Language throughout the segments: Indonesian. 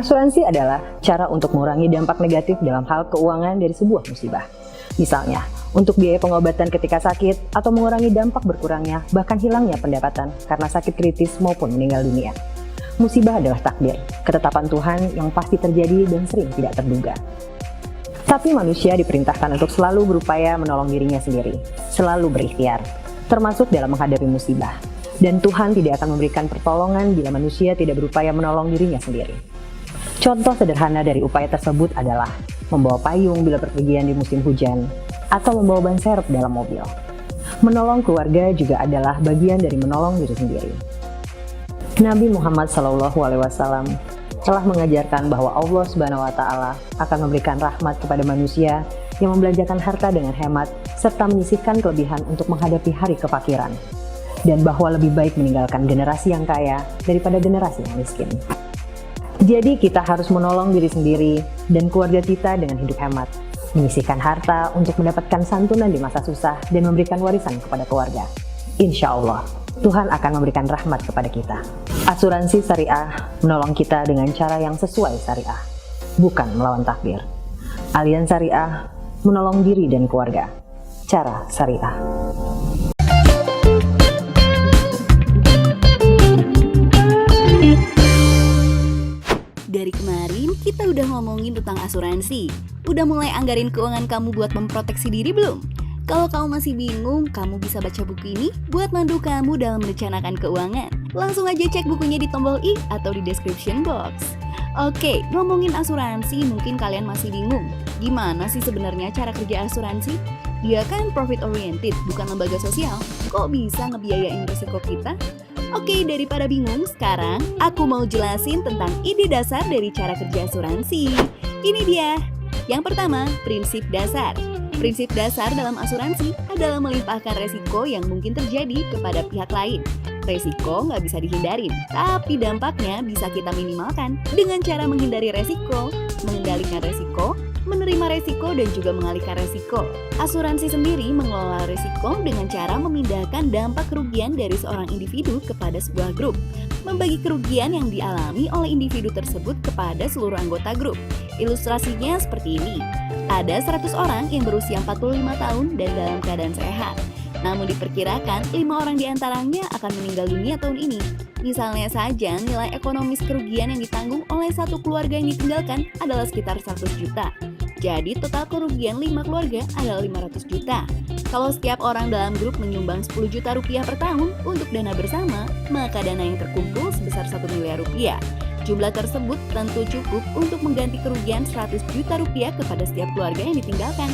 Asuransi adalah cara untuk mengurangi dampak negatif dalam hal keuangan dari sebuah musibah. Misalnya, untuk biaya pengobatan ketika sakit atau mengurangi dampak berkurangnya bahkan hilangnya pendapatan karena sakit kritis maupun meninggal dunia. Musibah adalah takdir, ketetapan Tuhan yang pasti terjadi dan sering tidak terduga. Tapi manusia diperintahkan untuk selalu berupaya menolong dirinya sendiri, selalu berikhtiar, termasuk dalam menghadapi musibah. Dan Tuhan tidak akan memberikan pertolongan bila manusia tidak berupaya menolong dirinya sendiri. Contoh sederhana dari upaya tersebut adalah membawa payung bila berpergian di musim hujan, atau membawa ban serep dalam mobil. Menolong keluarga juga adalah bagian dari menolong diri sendiri. Nabi Muhammad SAW telah mengajarkan bahwa Allah Subhanahu wa Ta'ala akan memberikan rahmat kepada manusia yang membelanjakan harta dengan hemat serta menyisihkan kelebihan untuk menghadapi hari kefakiran, dan bahwa lebih baik meninggalkan generasi yang kaya daripada generasi yang miskin. Jadi kita harus menolong diri sendiri dan keluarga kita dengan hidup hemat, menyisihkan harta untuk mendapatkan santunan di masa susah dan memberikan warisan kepada keluarga. Insya Allah, Tuhan akan memberikan rahmat kepada kita. Asuransi syariah menolong kita dengan cara yang sesuai syariah, bukan melawan takdir. Allianz Syariah menolong diri dan keluarga, cara syariah. Dari kemarin kita udah ngomongin tentang asuransi. Udah mulai anggarin keuangan kamu buat memproteksi diri belum? Kalau kamu masih bingung, kamu bisa baca buku ini buat mandu kamu dalam merencanakan keuangan. Langsung aja cek bukunya di tombol I atau di description box. Oke, ngomongin asuransi, mungkin kalian masih bingung. Gimana sih sebenarnya cara kerja asuransi? Dia kan profit oriented, bukan lembaga sosial. Kok bisa ngebiayain risiko kita? Oke, daripada bingung, sekarang aku mau jelasin tentang ide dasar dari cara kerja asuransi. Ini dia. Yang pertama, prinsip dasar. Prinsip dasar dalam asuransi adalah melimpahkan resiko yang mungkin terjadi kepada pihak lain. Resiko nggak bisa dihindarin, tapi dampaknya bisa kita minimalkan dengan cara menghindari resiko, mengendalikan resiko, menerima resiko, dan juga mengalihkan resiko. Asuransi sendiri mengelola resiko dengan cara memindahkan dampak kerugian dari seorang individu kepada sebuah grup, membagi kerugian yang dialami oleh individu tersebut kepada seluruh anggota grup. Ilustrasinya seperti ini. Ada 100 orang yang berusia 45 tahun dan dalam keadaan sehat. Namun diperkirakan 5 orang diantaranya akan meninggal dunia tahun ini. Misalnya saja nilai ekonomis kerugian yang ditanggung oleh satu keluarga yang ditinggalkan adalah sekitar 100 juta. Jadi total kerugian 5 keluarga adalah 500 juta. Kalau setiap orang dalam grup menyumbang 10 juta rupiah per tahun untuk dana bersama, maka dana yang terkumpul sebesar 1 miliar rupiah. Jumlah tersebut tentu cukup untuk mengganti kerugian 100 juta rupiah kepada setiap keluarga yang ditinggalkan.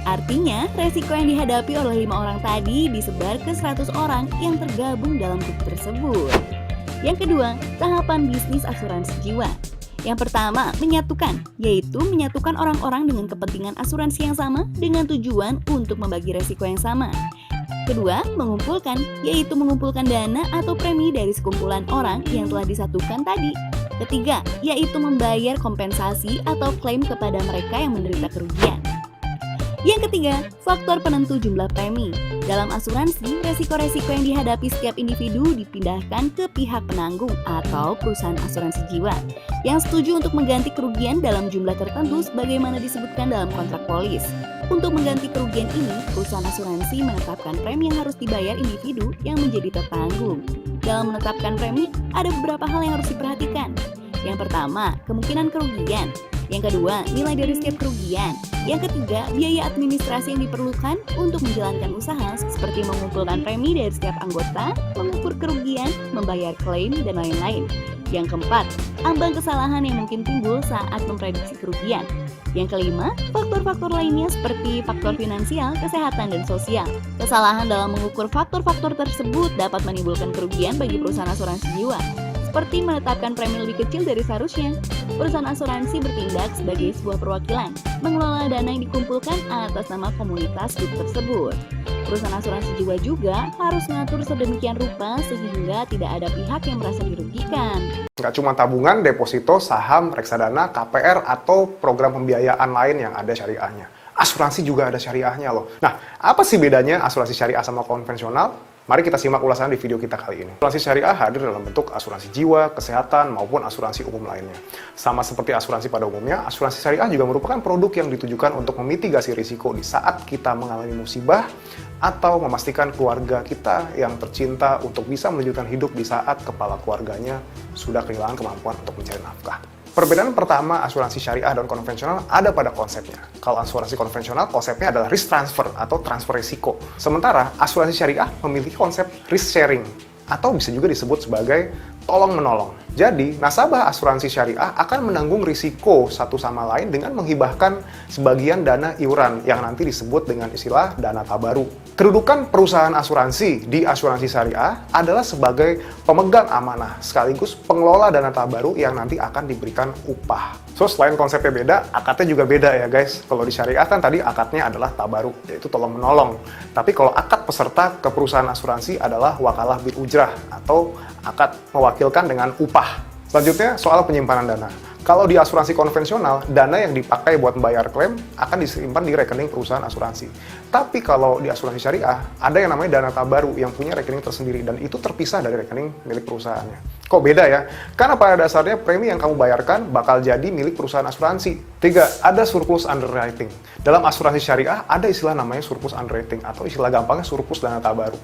Artinya, resiko yang dihadapi oleh 5 orang tadi disebar ke 100 orang yang tergabung dalam grup tersebut. Yang kedua, tahapan bisnis asuransi jiwa. Yang pertama, menyatukan, yaitu menyatukan orang-orang dengan kepentingan asuransi yang sama dengan tujuan untuk membagi resiko yang sama. Kedua, mengumpulkan, yaitu mengumpulkan dana atau premi dari sekumpulan orang yang telah disatukan tadi. Ketiga, yaitu membayar kompensasi atau klaim kepada mereka yang menderita kerugian. Yang ketiga, faktor penentu jumlah premi. Dalam asuransi, resiko-resiko yang dihadapi setiap individu dipindahkan ke pihak penanggung atau perusahaan asuransi jiwa yang setuju untuk mengganti kerugian dalam jumlah tertentu sebagaimana disebutkan dalam kontrak polis. Untuk mengganti kerugian ini, perusahaan asuransi menetapkan premi yang harus dibayar individu yang menjadi tertanggung. Dalam menetapkan premi, ada beberapa hal yang harus diperhatikan. Yang pertama, kemungkinan kerugian. Yang kedua, nilai dari setiap kerugian. Yang ketiga, biaya administrasi yang diperlukan untuk menjalankan usaha seperti mengumpulkan premi dari setiap anggota, mengukur kerugian, membayar klaim, dan lain-lain. Yang keempat, ambang kesalahan yang mungkin timbul saat memprediksi kerugian. Yang kelima, faktor-faktor lainnya seperti faktor finansial, kesehatan, dan sosial. Kesalahan dalam mengukur faktor-faktor tersebut dapat menimbulkan kerugian bagi perusahaan asuransi jiwa, seperti menetapkan premi lebih kecil dari seharusnya. Perusahaan asuransi bertindak sebagai sebuah perwakilan, mengelola dana yang dikumpulkan atas nama komunitas grup tersebut. Perusahaan asuransi jiwa juga harus mengatur sedemikian rupa sehingga tidak ada pihak yang merasa dirugikan. Nggak cuma tabungan, deposito, saham, reksadana, KPR, atau program pembiayaan lain yang ada syariahnya. Asuransi juga ada syariahnya loh. Nah, apa sih bedanya asuransi syariah sama konvensional? Mari kita simak ulasan di video kita kali ini. Asuransi syariah hadir dalam bentuk asuransi jiwa, kesehatan, maupun asuransi umum lainnya. Sama seperti asuransi pada umumnya, asuransi syariah juga merupakan produk yang ditujukan untuk memitigasi risiko di saat kita mengalami musibah atau memastikan keluarga kita yang tercinta untuk bisa melanjutkan hidup di saat kepala keluarganya sudah kehilangan kemampuan untuk mencari nafkah. Perbedaan pertama asuransi syariah dan konvensional ada pada konsepnya. Kalau asuransi konvensional, konsepnya adalah risk transfer atau transfer risiko. Sementara asuransi syariah memiliki konsep risk sharing atau bisa juga disebut sebagai tolong-menolong. Jadi, nasabah asuransi syariah akan menanggung risiko satu sama lain dengan menghibahkan sebagian dana iuran yang nanti disebut dengan istilah dana tabaru. Kedudukan perusahaan asuransi di asuransi syariah adalah sebagai pemegang amanah sekaligus pengelola dana tabaru yang nanti akan diberikan upah. So, selain konsepnya beda, akadnya juga beda ya guys. Kalau di syariah kan tadi akadnya adalah tabaru, yaitu tolong-menolong. Tapi kalau akad peserta ke perusahaan asuransi adalah wakalah bil ujrah atau akad mewakilkan dengan upah. Selanjutnya, soal penyimpanan dana. Kalau di asuransi konvensional, dana yang dipakai buat membayar klaim akan disimpan di rekening perusahaan asuransi. Tapi kalau di asuransi syariah, ada yang namanya dana tabaru yang punya rekening tersendiri dan itu terpisah dari rekening milik perusahaannya. Kok beda ya? Karena pada dasarnya premi yang kamu bayarkan bakal jadi milik perusahaan asuransi. 3. Ada surplus underwriting. Dalam asuransi syariah ada istilah namanya surplus underwriting atau istilah gampangnya surplus dana tabaru.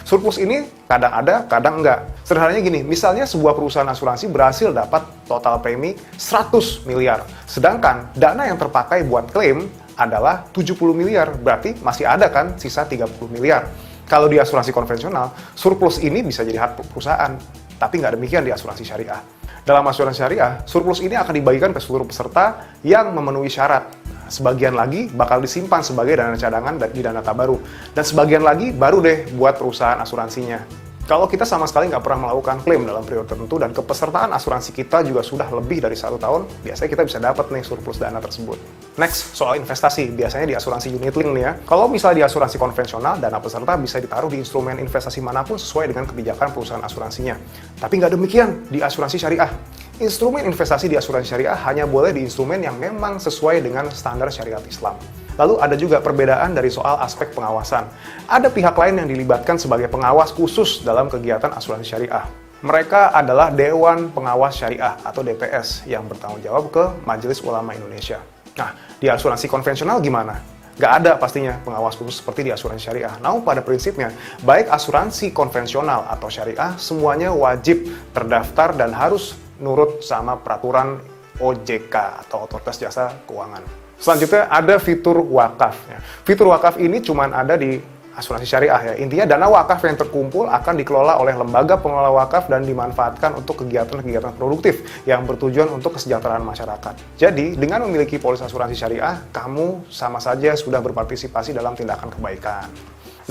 Surplus ini kadang ada, kadang enggak. Sederhananya gini, misalnya sebuah perusahaan asuransi berhasil dapat total premi 100 miliar. Sedangkan dana yang terpakai buat klaim adalah 70 miliar. Berarti masih ada kan sisa 30 miliar. Kalau di asuransi konvensional, surplus ini bisa jadi hak perusahaan. Tapi nggak demikian di asuransi syariah. Dalam asuransi syariah, surplus ini akan dibagikan ke seluruh peserta yang memenuhi syarat. Sebagian lagi bakal disimpan sebagai dana cadangan di dana tabaru. Dan sebagian lagi baru deh buat perusahaan asuransinya. Kalau kita sama sekali nggak pernah melakukan klaim dalam periode tertentu dan kepesertaan asuransi kita juga sudah lebih dari 1 tahun, biasanya kita bisa dapat nih surplus dana tersebut. Next, soal investasi. Biasanya di asuransi unit link nih ya. Kalau misalnya di asuransi konvensional, dana peserta bisa ditaruh di instrumen investasi manapun sesuai dengan kebijakan perusahaan asuransinya. Tapi nggak demikian di asuransi syariah. Instrumen investasi di asuransi syariah hanya boleh di instrumen yang memang sesuai dengan standar syariat Islam. Lalu ada juga perbedaan dari soal aspek pengawasan. Ada pihak lain yang dilibatkan sebagai pengawas khusus dalam kegiatan asuransi syariah. Mereka adalah Dewan Pengawas Syariah atau DPS yang bertanggung jawab ke Majelis Ulama Indonesia. Nah, di asuransi konvensional gimana? Nggak ada pastinya pengawas khusus seperti di asuransi syariah. Namun pada prinsipnya, baik asuransi konvensional atau syariah, semuanya wajib terdaftar dan harus nurut sama peraturan OJK atau Otoritas Jasa Keuangan. Selanjutnya ada fitur wakaf. Fitur wakaf ini cuma ada di asuransi syariah ya. Intinya dana wakaf yang terkumpul akan dikelola oleh lembaga pengelola wakaf dan dimanfaatkan untuk kegiatan-kegiatan produktif yang bertujuan untuk kesejahteraan masyarakat. Jadi, dengan memiliki polis asuransi syariah, kamu sama saja sudah berpartisipasi dalam tindakan kebaikan.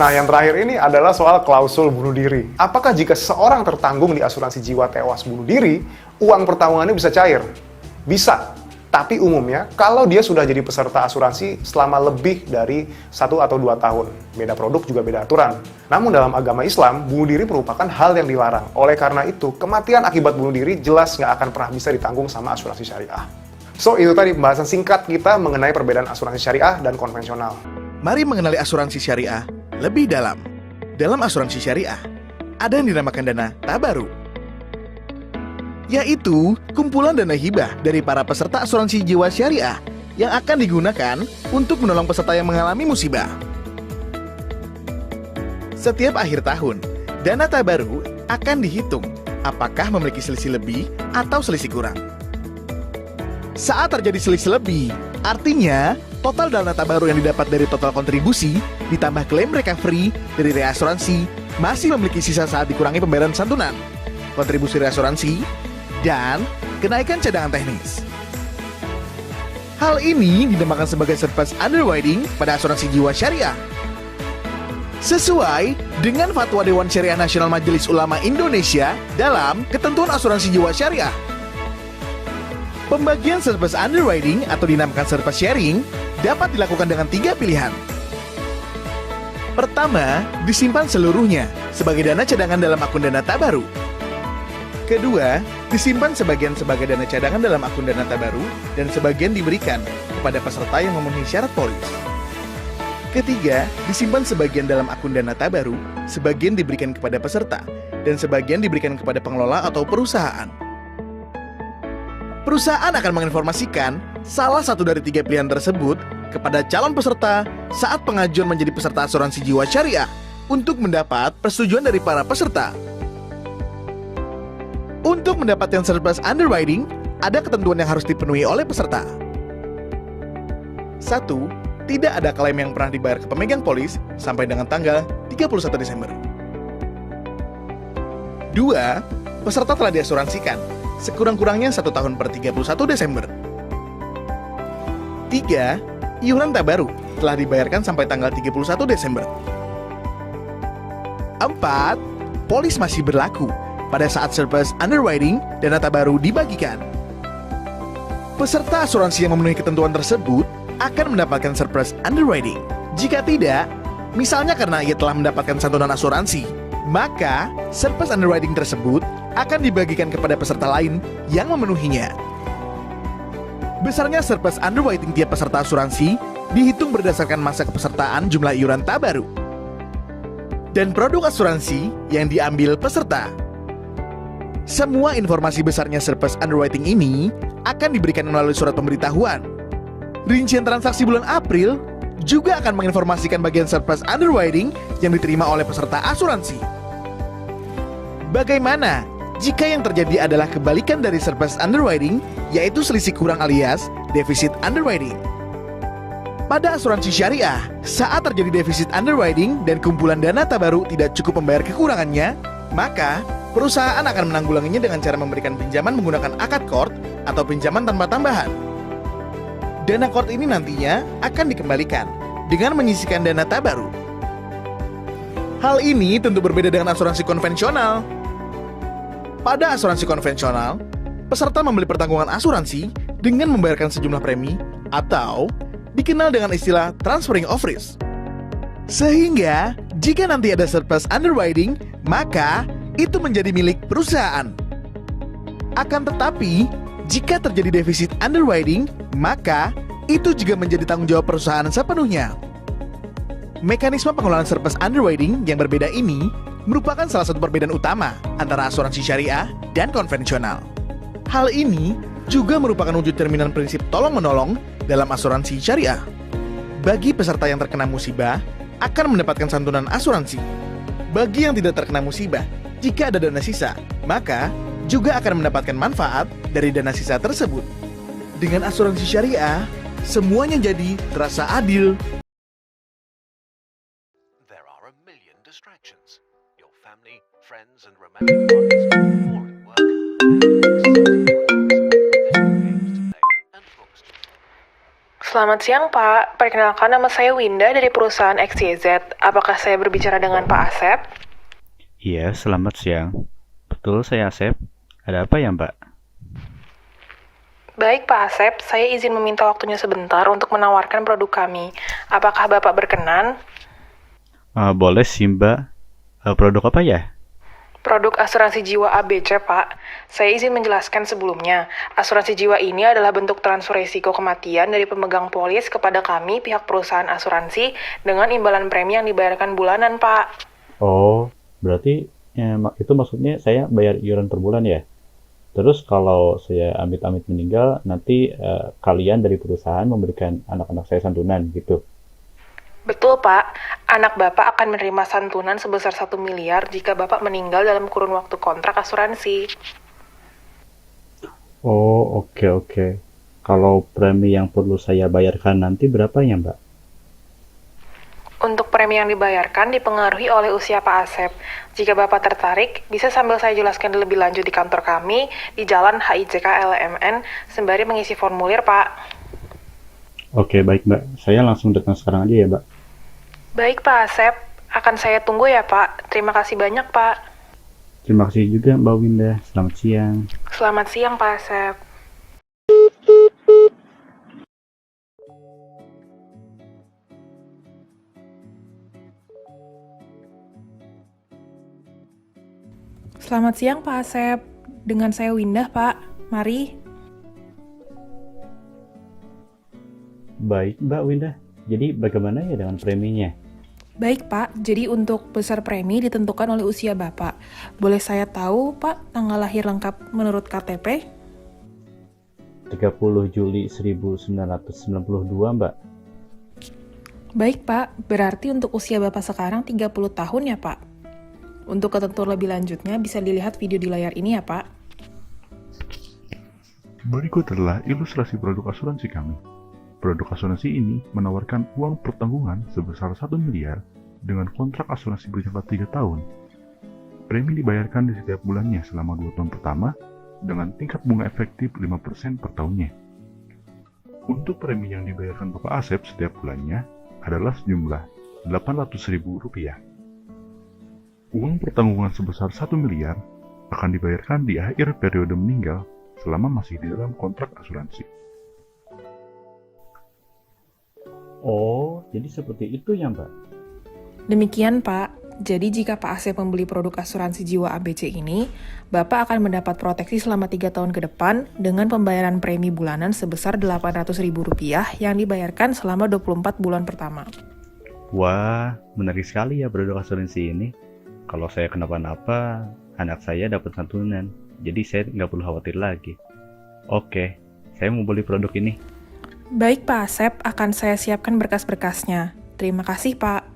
Nah, yang terakhir ini adalah soal klausul bunuh diri. Apakah jika seseorang tertanggung di asuransi jiwa tewas bunuh diri, uang pertanggungannya bisa cair? Bisa. Tapi umumnya, kalau dia sudah jadi peserta asuransi selama lebih dari 1 atau 2 tahun. Beda produk juga beda aturan. Namun dalam agama Islam, bunuh diri merupakan hal yang dilarang. Oleh karena itu, kematian akibat bunuh diri jelas nggak akan pernah bisa ditanggung sama asuransi syariah. So, itu tadi pembahasan singkat kita mengenai perbedaan asuransi syariah dan konvensional. Mari mengenali asuransi syariah lebih dalam. Dalam asuransi syariah, ada yang dinamakan dana tabaru, yaitu kumpulan dana hibah dari para peserta asuransi jiwa syariah yang akan digunakan untuk menolong peserta yang mengalami musibah. Setiap akhir tahun, dana tabaru akan dihitung apakah memiliki selisih lebih atau selisih kurang. Saat terjadi selisih lebih, artinya total dana tabaru yang didapat dari total kontribusi ditambah klaim recovery dari reasuransi masih memiliki sisa saat dikurangi pembayaran santunan, kontribusi reasuransi, dan kenaikan cadangan teknis. Hal ini dinamakan sebagai surplus underwriting pada asuransi jiwa syariah. Sesuai dengan Fatwa Dewan Syariah Nasional Majelis Ulama Indonesia dalam Ketentuan Asuransi Jiwa Syariah. Pembagian surplus underwriting atau dinamakan surplus sharing dapat dilakukan dengan 3 pilihan. Pertama, disimpan seluruhnya sebagai dana cadangan dalam akun dana tabaru. Kedua, disimpan sebagian sebagai dana cadangan dalam akun dana tabaru dan sebagian diberikan kepada peserta yang memenuhi syarat polis. Ketiga, disimpan sebagian dalam akun dana baru, sebagian diberikan kepada peserta, dan sebagian diberikan kepada pengelola atau perusahaan. Perusahaan akan menginformasikan salah satu dari 3 pilihan tersebut kepada calon peserta saat pengajuan menjadi peserta asuransi jiwa syariah untuk mendapat persetujuan dari para peserta. Untuk mendapatkan surplus underwriting, ada ketentuan yang harus dipenuhi oleh peserta. 1. Tidak ada klaim yang pernah dibayar ke pemegang polis sampai dengan tanggal 31 Desember. 2. Peserta telah diasuransikan sekurang-kurangnya 1 tahun per 31 Desember. 3. Iuran baru telah dibayarkan sampai tanggal 31 Desember. 4. Polis masih berlaku pada saat surplus underwriting dan dana baru dibagikan. Peserta asuransi yang memenuhi ketentuan tersebut akan mendapatkan surplus underwriting. Jika tidak, misalnya karena ia telah mendapatkan santunan asuransi, maka surplus underwriting tersebut akan dibagikan kepada peserta lain yang memenuhinya. Besarnya surplus underwriting tiap peserta asuransi dihitung berdasarkan masa kepesertaan jumlah iuran baru dan produk asuransi yang diambil peserta. Semua informasi besarnya surplus underwriting ini akan diberikan melalui surat pemberitahuan. Rincian transaksi bulan April juga akan menginformasikan bagian surplus underwriting yang diterima oleh peserta asuransi. Bagaimana jika yang terjadi adalah kebalikan dari surplus underwriting, yaitu selisih kurang alias defisit underwriting? Pada asuransi syariah, saat terjadi defisit underwriting dan kumpulan dana baru tidak cukup membayar kekurangannya, maka perusahaan akan menanggulanginya dengan cara memberikan pinjaman menggunakan akad qard atau pinjaman tanpa tambahan. Dana qard ini nantinya akan dikembalikan dengan menyisihkan dana baru. Hal ini tentu berbeda dengan asuransi konvensional. Pada asuransi konvensional, peserta membeli pertanggungan asuransi dengan membayarkan sejumlah premi atau dikenal dengan istilah transferring of risk. Sehingga, jika nanti ada surplus underwriting, maka itu menjadi milik perusahaan. Akan tetapi, jika terjadi defisit underwriting, maka itu juga menjadi tanggung jawab perusahaan sepenuhnya. Mekanisme pengelolaan surplus underwriting yang berbeda ini merupakan salah satu perbedaan utama antara asuransi syariah dan konvensional. Hal ini juga merupakan wujud cerminan prinsip tolong-menolong dalam asuransi syariah. Bagi peserta yang terkena musibah, akan mendapatkan santunan asuransi. Bagi yang tidak terkena musibah, jika ada dana sisa, maka juga akan mendapatkan manfaat dari dana sisa tersebut. Dengan asuransi syariah, semuanya jadi terasa adil. There are a million distractions. Your family, friends, and romantic partners, or at work. Selamat siang Pak, perkenalkan nama saya Winda dari perusahaan XYZ. Apakah saya berbicara dengan Pak Asep? Iya, selamat siang. Betul, saya Asep. Ada apa ya, Mbak? Baik Pak Asep, saya izin meminta waktunya sebentar untuk menawarkan produk kami. Apakah Bapak berkenan? Boleh sih, Mbak. Produk apa ya? Produk asuransi jiwa ABC, Pak. Saya izin menjelaskan sebelumnya. Asuransi jiwa ini adalah bentuk transfer risiko kematian dari pemegang polis kepada kami, pihak perusahaan asuransi, dengan imbalan premi yang dibayarkan bulanan, Pak. Oh, berarti itu maksudnya saya bayar iuran per bulan ya? Terus kalau saya amit-amit meninggal, nanti kalian dari perusahaan memberikan anak-anak saya santunan gitu? Betul, Pak. Anak Bapak akan menerima santunan sebesar 1 miliar jika Bapak meninggal dalam kurun waktu kontrak asuransi. Oh, oke. Kalau premi yang perlu saya bayarkan nanti berapa ya, Mbak? Untuk premi yang dibayarkan dipengaruhi oleh usia Pak Asep. Jika Bapak tertarik, bisa sambil saya jelaskan lebih lanjut di kantor kami di Jalan HIJK LMN sembari mengisi formulir, Pak. Oke, baik, Mbak. Saya langsung datang sekarang aja ya, Mbak. Baik, Pak Asep. Akan saya tunggu ya, Pak. Terima kasih banyak, Pak. Terima kasih juga, Mbak Winda. Selamat siang. Selamat siang, Pak Asep. Selamat siang, Pak Asep. Dengan saya Windah, Pak. Mari. Baik, Mbak Winda. Jadi bagaimana ya dengan preminya? Baik Pak, jadi untuk besar premi ditentukan oleh usia Bapak. Boleh saya tahu Pak tanggal lahir lengkap menurut KTP? 30 Juli 1992, Mbak. Baik Pak, berarti untuk usia Bapak sekarang 30 tahun ya Pak? Untuk ketentuan lebih lanjutnya bisa dilihat video di layar ini ya Pak. Berikut adalah ilustrasi produk asuransi kami. Produk asuransi ini menawarkan uang pertanggungan sebesar 1 miliar dengan kontrak asuransi berjangka 3 tahun. Premi dibayarkan di setiap bulannya selama 2 tahun pertama dengan tingkat bunga efektif 5% per tahunnya. Untuk premi yang dibayarkan Bapak Asep setiap bulannya adalah sejumlah Rp800.000. Uang pertanggungan sebesar 1 miliar akan dibayarkan di akhir periode meninggal selama masih di dalam kontrak asuransi. Oh, jadi seperti itu ya, Mbak? Demikian Pak, jadi jika Pak Asep membeli produk asuransi jiwa ABC ini, Bapak akan mendapat proteksi selama 3 tahun ke depan dengan pembayaran premi bulanan sebesar Rp800.000 yang dibayarkan selama 24 bulan pertama. Wah, menarik sekali ya produk asuransi ini. Kalau saya kenapa-napa, anak saya dapat santunan. Jadi saya nggak perlu khawatir lagi. Oke, saya mau beli produk ini. Baik Pak Asep, akan saya siapkan berkas-berkasnya. Terima kasih Pak.